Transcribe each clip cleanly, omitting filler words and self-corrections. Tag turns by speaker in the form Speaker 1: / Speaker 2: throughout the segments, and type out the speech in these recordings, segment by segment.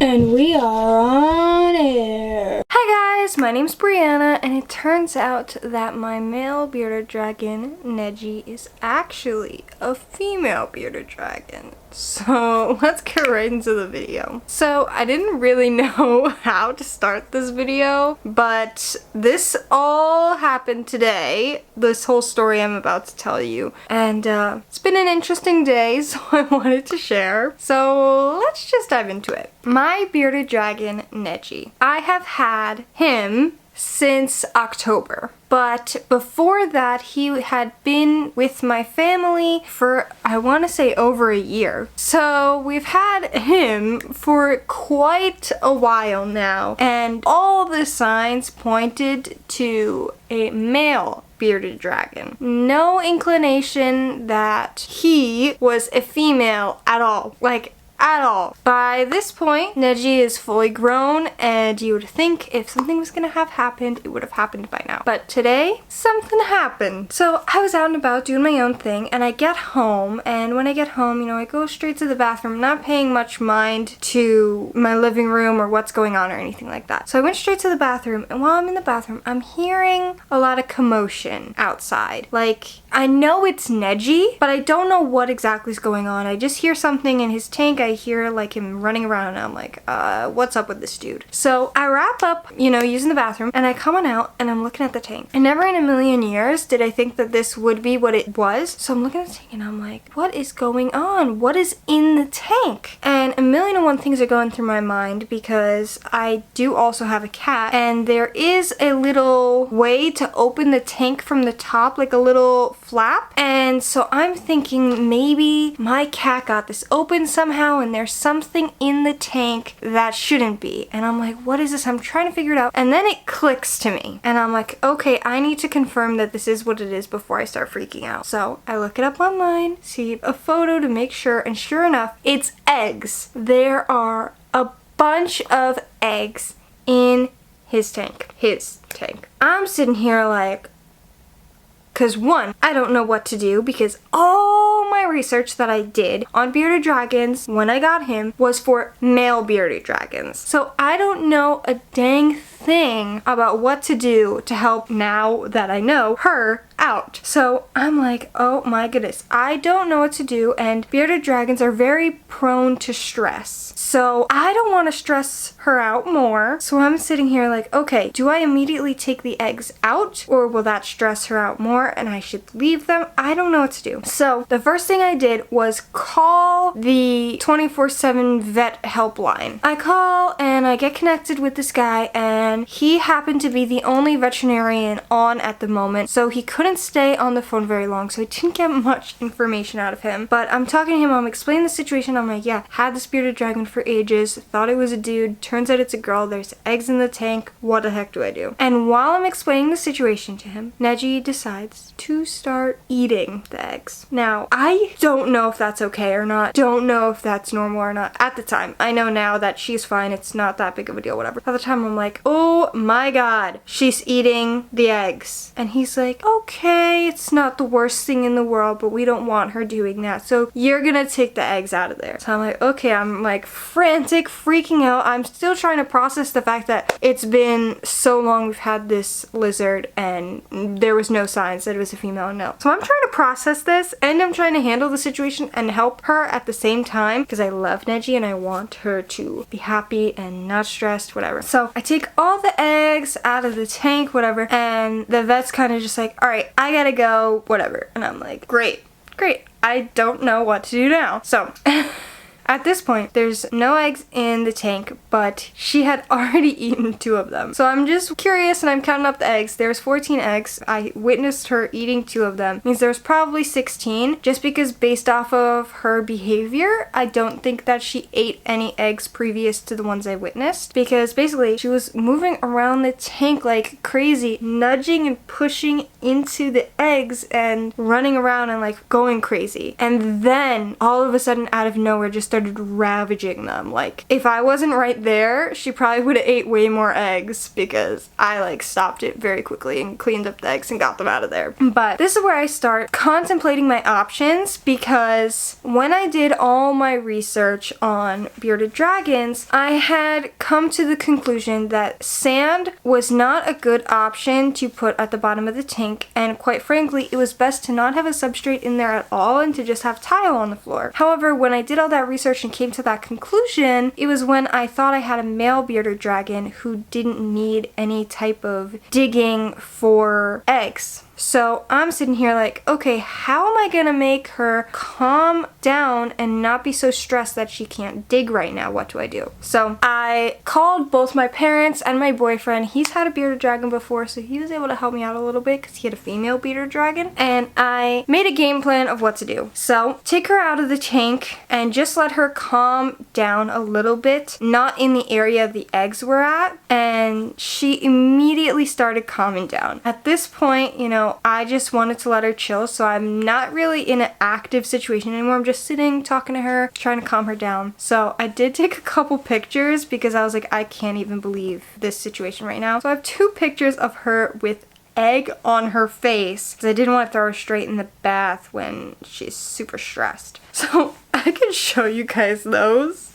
Speaker 1: And we are on air.
Speaker 2: Hi guys, my name's Brianna, and it turns out that my male bearded dragon, Neji, is actually a female bearded dragon. So let's get right into the video. So I didn't really know how to start this video, but this all happened today, this whole story I'm about to tell you. And it's been an interesting day, so I wanted to share. So let's just dive into it. My bearded dragon, Neji. I have had him since October. But before that, he had been with my family for, I want to say, over a year. So we've had him for quite a while now. And all the signs pointed to a male bearded dragon. No inclination that he was a female at all. At all. By this point, Neji is fully grown, and you would think if something was gonna have happened, it would have happened by now. But today, something happened. So I was out and about doing my own thing, and I get home, and when I get home, you know, I go straight to the bathroom, not paying much mind to my living room or what's going on or anything like that. So I went straight to the bathroom, and while I'm in the bathroom, I'm hearing a lot of commotion outside. Like, I know it's Neji, but I don't know what exactly is going on. I just hear something in his tank. I hear like him running around, and I'm like, what's up with this dude? So I wrap up, you know, using the bathroom, and I come on out, and I'm looking at the tank. And never in a million years did I think that this would be what it was. So I'm looking at the tank, and I'm like, what is going on? What is in the tank? And a million and one things are going through my mind, because I do also have a cat, and there is a little way to open the tank from the top, like a little flap. And so I'm thinking maybe my cat got this open somehow, and there's something in the tank that shouldn't be. And I'm like, what is this? I'm trying to figure it out. And then it clicks to me. And I'm like, okay, I need to confirm that this is what it is before I start freaking out. So I look it up online, see a photo to make sure, and sure enough, it's eggs. There are a bunch of eggs in his tank. I'm sitting here like, because one, I don't know what to do, because all my research that I did on bearded dragons when I got him was for male bearded dragons. So I don't know a dang thing about what to do to help, now that I know, her out. So I'm like, oh my goodness, I don't know what to do, and bearded dragons are very prone to stress. So I don't want to stress her out more. So I'm sitting here like, okay, do I immediately take the eggs out, or will that stress her out more and I should leave them? I don't know what to do. So the first thing I did was call the 24/7 vet helpline. I call and I get connected with this guy, and he happened to be the only veterinarian on at the moment, so he couldn't stay on the phone very long, so I didn't get much information out of him. But I'm talking to him, I'm explaining the situation. I'm like, yeah, had this bearded dragon for ages, thought it was a dude, turns out it's a girl, there's eggs in the tank, what the heck do I do? And while I'm explaining the situation to him, Neji decides to start eating the eggs. Now, I don't know if that's okay or not, don't know if that's normal or not. At the time, I know now that she's fine, it's not that big of a deal, whatever. At the time, I'm like, oh my god, she's eating the eggs. And he's like, okay, it's not the worst thing in the world, but we don't want her doing that, so you're gonna take the eggs out of there. So I'm like, okay, I'm like frantic, freaking out. I'm still trying to process the fact that it's been so long we've had this lizard, and there was no signs that it was a female, no. So I'm trying to process this, and I'm trying to handle the situation and help her at the same time, because I love Neji and I want her to be happy and not stressed, whatever. So I take all the eggs out of the tank, whatever, and the vet's kind of just like, all right, I gotta go, whatever. And I'm like, great, I don't know what to do now. So at this point, there's no eggs in the tank, but she had already eaten 2 of them. So I'm just curious, and I'm counting up the eggs. There's 14 eggs. I witnessed her eating 2 of them. Means there's probably 16, just because based off of her behavior, I don't think that she ate any eggs previous to the ones I witnessed, because basically she was moving around the tank like crazy, nudging and pushing into the eggs and running around and like going crazy. And then all of a sudden, out of nowhere, just started ravaging them. Like, if I wasn't right there, she probably would have ate way more eggs because I like stopped it very quickly and cleaned up the eggs and got them out of there. But this is where I start contemplating my options, because when I did all my research on bearded dragons, I had come to the conclusion that sand was not a good option to put at the bottom of the tank, and quite frankly, it was best to not have a substrate in there at all and to just have tile on the floor. However, when I did all that research and came to that conclusion, it was when I thought I had a male bearded dragon who didn't need any type of digging for eggs. So I'm sitting here like, okay, how am I gonna make her calm down and not be so stressed that she can't dig right now? What do I do? So I called both my parents and my boyfriend. He's had a bearded dragon before, so he was able to help me out a little bit because he had a female bearded dragon. And I made a game plan of what to do. So take her out of the tank and just let her calm down a little bit, not in the area the eggs were at. And she immediately started calming down. At this point, you know, I just wanted to let her chill, so I'm not really in an active situation anymore. I'm just sitting, talking to her, trying to calm her down. So I did take a couple pictures because I was like, I can't even believe this situation right now. So I have 2 pictures of her with egg on her face because I didn't want to throw her straight in the bath when she's super stressed. So I can show you guys those.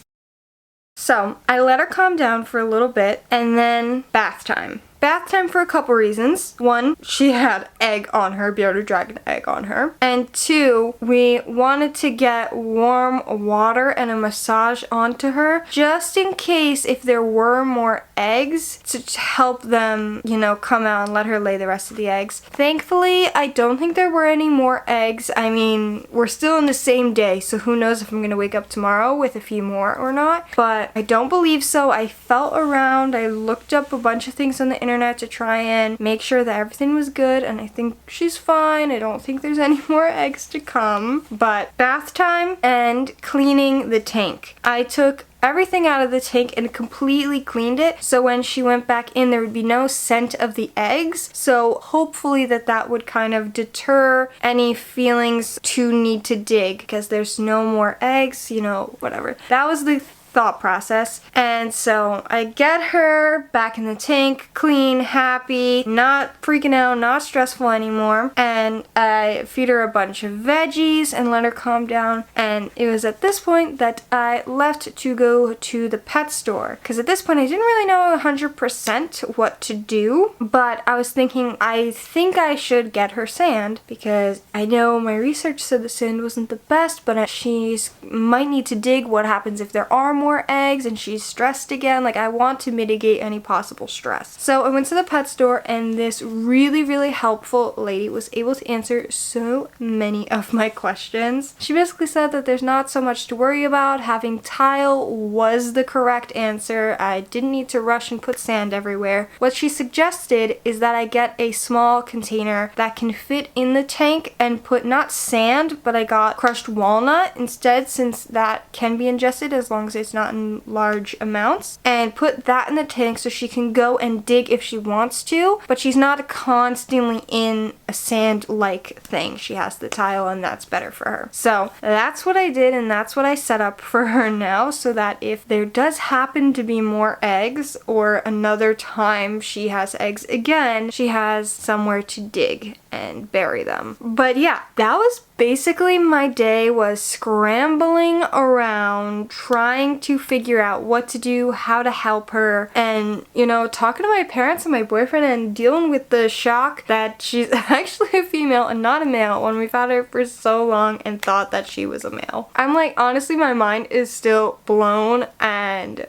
Speaker 2: So I let her calm down for a little bit, and then bath time. Bath time for a couple reasons. 1, she had egg on her, bearded dragon egg on her. And 2, we wanted to get warm water and a massage onto her just in case if there were more eggs to help them, you know, come out and let her lay the rest of the eggs. Thankfully, I don't think there were any more eggs. I mean, we're still in the same day, so who knows if I'm gonna wake up tomorrow with a few more or not. But I don't believe so. I felt around, I looked up a bunch of things on the internet to try and make sure that everything was good, and I think she's fine. I don't think there's any more eggs to come. But bath time and cleaning the tank. I took everything out of the tank and completely cleaned it, so when she went back in there would be no scent of the eggs. So hopefully that would kind of deter any feelings to need to dig because there's no more eggs, you know, whatever. That was the thought process. And so I get her back in the tank, clean, happy, not freaking out, not stressful anymore, and I feed her a bunch of veggies and let her calm down. And it was at this point that I left to go to the pet store, because at this point I didn't really know 100% what to do, but I was thinking I think I should get her sand, because I know my research said the sand wasn't the best, but she's might need to dig. What happens if there are more eggs and she's stressed again? Like, I want to mitigate any possible stress. So I went to the pet store, and this really, really helpful lady was able to answer so many of my questions. She basically said that there's not so much to worry about. Having tile was the correct answer. I didn't need to rush and put sand everywhere. What she suggested is that I get a small container that can fit in the tank and put not sand, but I got crushed walnut instead, since that can be ingested as long as it's not in large amounts, and put that in the tank so she can go and dig if she wants to, but she's not constantly in a sand-like thing. She has the tile, and that's better for her. So that's what I did, and that's what I set up for her now, so that if there does happen to be more eggs, or another time she has eggs again, she has somewhere to dig and bury them. But yeah, that was basically my day, was scrambling around trying to figure out what to do, how to help her, and, you know, talking to my parents and my boyfriend and dealing with the shock that she's actually a female and not a male when we've had her for so long and thought that she was a male. I'm like, honestly, my mind is still blown, and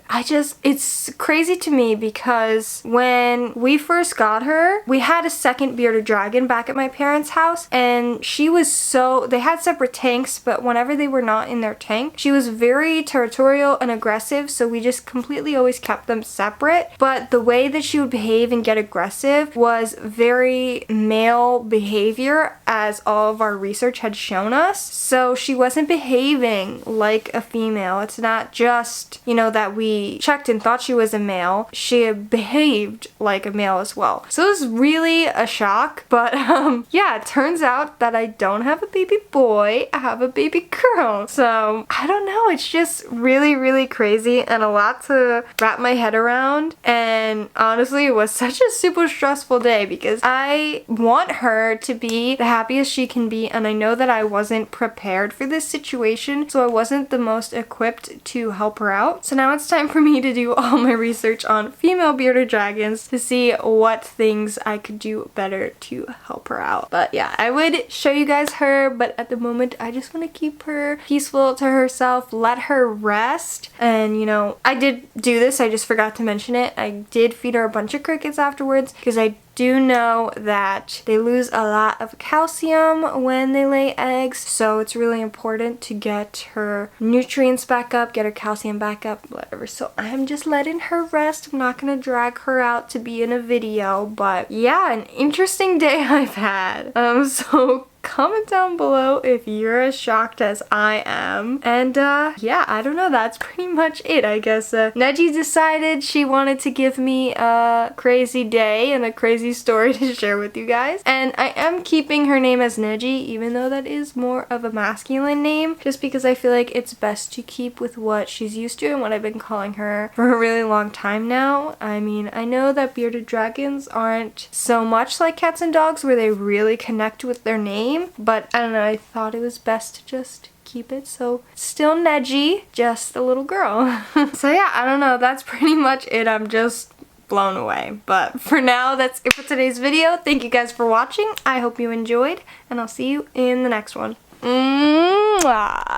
Speaker 2: it's crazy to me because when we first got her, we had a second bearded dragon back at my parents' house, and she was they had separate tanks, but whenever they were not in their tank, she was very territorial and aggressive, so we just completely always kept them separate. But the way that she would behave and get aggressive was very male behavior, as all of our research had shown us. So she wasn't behaving like a female. It's not just, you know, that we checked and thought she was a male. She behaved like a male as well. So it was really a shock, but Yeah, it turns out that I don't have a baby boy, I have a baby girl. So I don't know, it's just really, really crazy and a lot to wrap my head around. And honestly, it was such a super stressful day because I want her to be the happiest she can be, and I know that I wasn't prepared for this situation, so I wasn't the most equipped to help her out. So now it's time for me to do all my research on female bearded dragons to see what things I could do better to help her out. But yeah, I would show you guys her, but at the moment I just want to keep her peaceful to herself, let her rest. And you know, I did do this, I just forgot to mention it. I did feed her a bunch of crickets afterwards because I do know that they lose a lot of calcium when they lay eggs, so it's really important to get her nutrients back up, get her calcium back up, whatever. So I'm just letting her rest. I'm not gonna drag her out to be in a video, but yeah, an interesting day I've had. So comment down below if you're as shocked as I am. And yeah, I don't know, that's pretty much it, I guess. Neji decided she wanted to give me a crazy day and a crazy story to share with you guys. And I am keeping her name as Neji, even though that is more of a masculine name, just because I feel like it's best to keep with what she's used to and what I've been calling her for a really long time now. I mean, I know that bearded dragons aren't so much like cats and dogs where they really connect with their name, but I don't know, I thought it was best to just keep it, so still Neji, just a little girl. So yeah, I don't know, that's pretty much it. I'm just blown away. But for now, that's it for today's video. Thank you guys for watching. I hope you enjoyed, and I'll see you in the next one. Mwah!